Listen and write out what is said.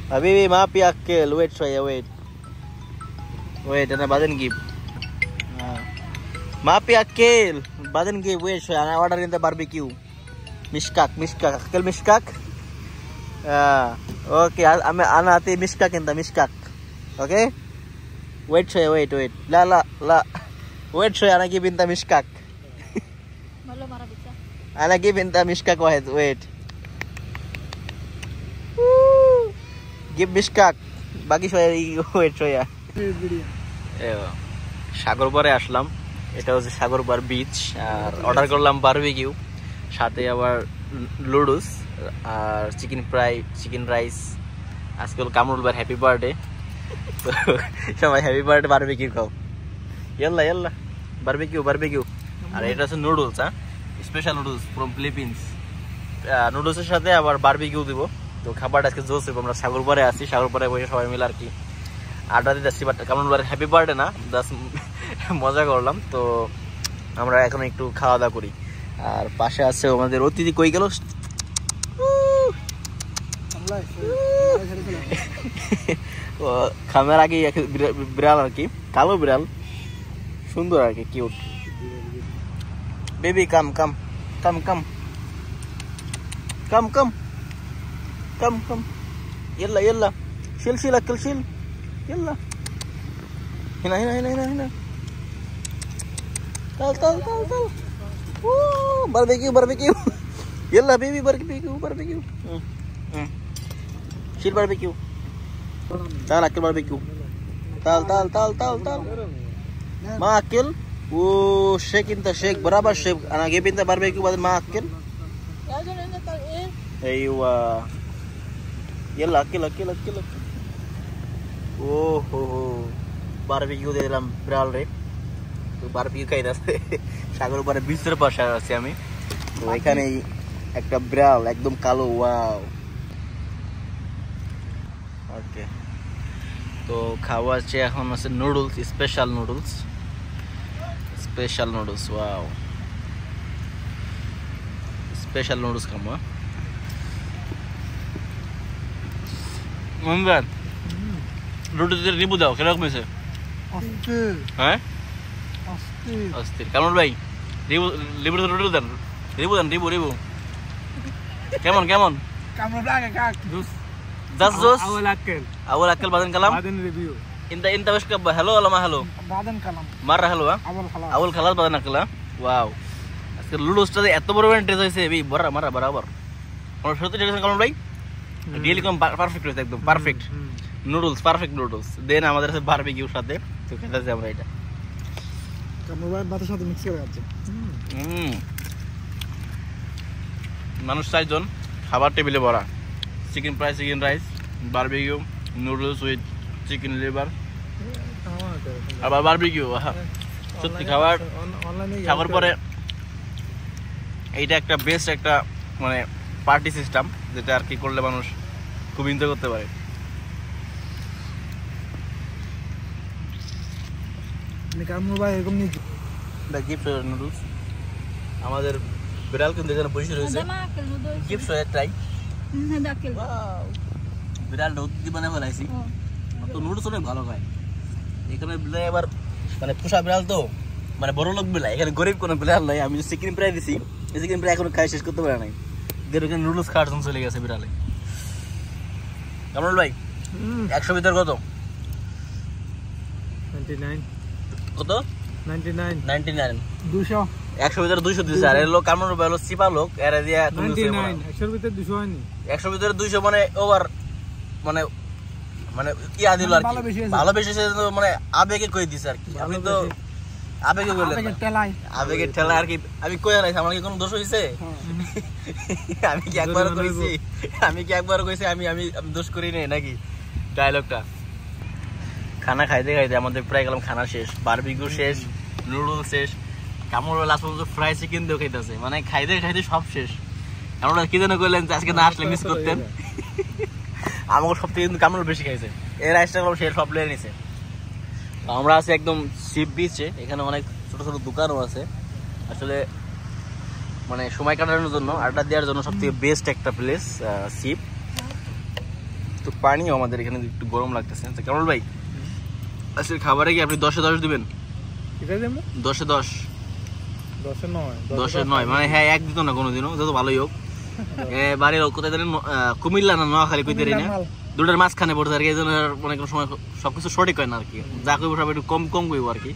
Habibi, maaf ya Akil. Wait saya, wait. Wait, ana badan give. Maaf ya Akil. Badan give, wait saya. Ana order in the barbecue. Mishkak. Akil mishkak. Okay, ana ati mishkak in the mishkak. Okay? Wait saya, wait. La. Wait saya, ana give in the mishkak. Malo mara bisa. Ana give in the mishkak wait. Give mishkak. বাকি সবাই wait soya সাগর পাড়ে আসলাম। এটা হচ্ছে সাগর পাড় beach. আর order করলাম barbecue, সাথে আবার লুডুস আর chicken fry, chicken rice. আজকে হল কামরুল ভাই হ্যাপি বার্থডে, তো সবাই হ্যাপি বার্থডে বারবিকিউ খাও। ইয়াল্লা বারবিকিউ। আর এটা হচ্ছে noodles, special noodles from Philippines. নুডলসের সাথে আবার বারবিকিউ দিব। তো খাবারটা আজকে জোস হবে। আমরা সাগর পাড়ে আছি, সাগর পাড়ে বসে সবাই মিলে আর কি আড্ডা দিতে আসছি। বাট কামরুল ভাইয়ের হ্যাপি বার্থডে না, জাস্ট মজা করলাম। তো আমরা এখন একটু খাওয়া দাওয়া করি। আর পাশে আছে আমাদের অতিথি, কই গেল? খামের আগে বিড়াল আর কি, কালো বিড়াল, সুন্দর আর কি, কিউট। বেবি কাম يلا شيل اكل شيل يلا هنا تعال باربيكيو يلا بيبي باربيكيو شيل باربيكيو تعال اكل باربيكيو تعال ما اكل شيك انت شيك برابر شيك انا جايب انت باربيكيو بعدين ما اكل ايوه يلا اكل ওহো বারবিকিউ দিয়ে দিলাম বিড়াল রে। তো বারবিকিউ খাইতেছে সাগর পাড়ে বিচের পাশে আছি আমি। তো এখানে একটা বিড়াল একদম কালো, ওয়াও। ওকে, তো খাওয়া আছে এখন আছে noodles, special noodles, wow, special noodles খাবো। মনবান রুটিতে রিবু দাও, কিরকম হয়েছে? হ্যাঁ অস্থির। কামরুল ভাই রিবু দেন। কেমন juice awal akal badan kalam inta wis ka hello lama hello badan kalam marra hello awal khalas badan akal wow আজকে লুডুসটা এত বড় টেস্ট হয়েছে মারা বরাবর। আমার সত্যি টেস্ট কামরুল ভাই রিয়েলি কম পারফেক্ট হয়েছে, একদম পারফেক্ট নুডলস। দেন আমাদের আছে বারবিকিউর সাথে, তো খেতেছি আমরা এটা কামরুল ভাই ভাতের সাথে মিক্স করে আছে। মানুষ 4 জন, খাবার টেবিলে ভরা। Chicken fry, chicken rice, barbecue, noodles with chicken liver, আবার বারবিকিউ। সত্যি খাবার পরে এইটা একটা বেস্ট একটা মানে পার্টি সিস্টেম, যেটা আর কি করলে মানুষ খুব এনজয় করতে পারে। নুডলস আমাদের বিড়াল কিন্তু এখানে বসে রয়েছে। গিফট ট্রাই বিড়াল ঢুকি বানিয়ে ফেলাইছি। তো নুডলস অনেক ভালো খায় এখানে। এবার মানে পোষা বিড়াল তো, মানে বড় লোক বিড়াল, এখানে গরিব কোনো বিড়াল নাই। আমি চিকেন ফ্রাই দিছি, চিকেন ফ্রাই এখনো খাই শেষ করতে পারে নাই। এখানে নুডলস খাওয়ার জন্য চলে গেছে বিড়ালে। কামরুল ভাই 100 ভিতর কত? 99 200 100 ভিতরে 200 দিছে। আর এলো কামরুল ভাই হলো চিপা লোক, এরা দিয়া 99 100 ভিতরে 200 হয়নি। 100 ভিতরে 200 মানে ওভার, মানে ইয়া দিল আর কি, ভালোবেসে মানে আবেগে কই দিছে আর কি। আমি তো আবেগে বললাম, আবেগে ঠেলা আর কি। আমি কই আনাইছি, আমার কি কোনো দোষ হইছে? আমি কি একবার কইছি আমি দোষ করি নাই নাকি? ডায়লগটা খানা খাইতে আমাদের প্রায় গেলাম, খানা শেষ, বারবিকিউ শেষ, নুডলস শেষ, কামরুল লাস্ট পর্যন্ত ফ্রাই চিকেন দিয়েও খাইতেছে। মানে খাইতে সব শেষ। কামরুল কি যেন কইলেন আজকে না আসলে মিস করতেন। আমাকে সব থেকে কিন্তু কামরুল বেশি খাইছে। এই রাইসটা শেষ সব লেগে নিছে। আমরা আছি একদম শিপ বিচে, এখানে অনেক ছোট ছোট দোকানও আছে। আসলে মানে সময় কাটানোর জন্য, আড্ডা দেওয়ার জন্য সব থেকে বেস্ট একটা প্লেস শিপ। তো পানিও আমাদের এখানে একটু গরম লাগতেছে। আচ্ছা কামরুল ভাই, আজকের খাবারে কি আপনি 10-10 দিবেন? 10-10? 10-9 মানে হ্যাঁ, এক দিত না কোনোদিনও, যত ভালোই হোক। বাড়ির কোথায় জানেন, কুমিল্লা না নোয়াখালী কইতে রে না, দুটার মাঝখানে পড়ছে আর কি। এই জন্য অনেক সময় সবকিছু সঠিক হয় না আর কি, যা কইব সব একটু কম কম কইব আর কি।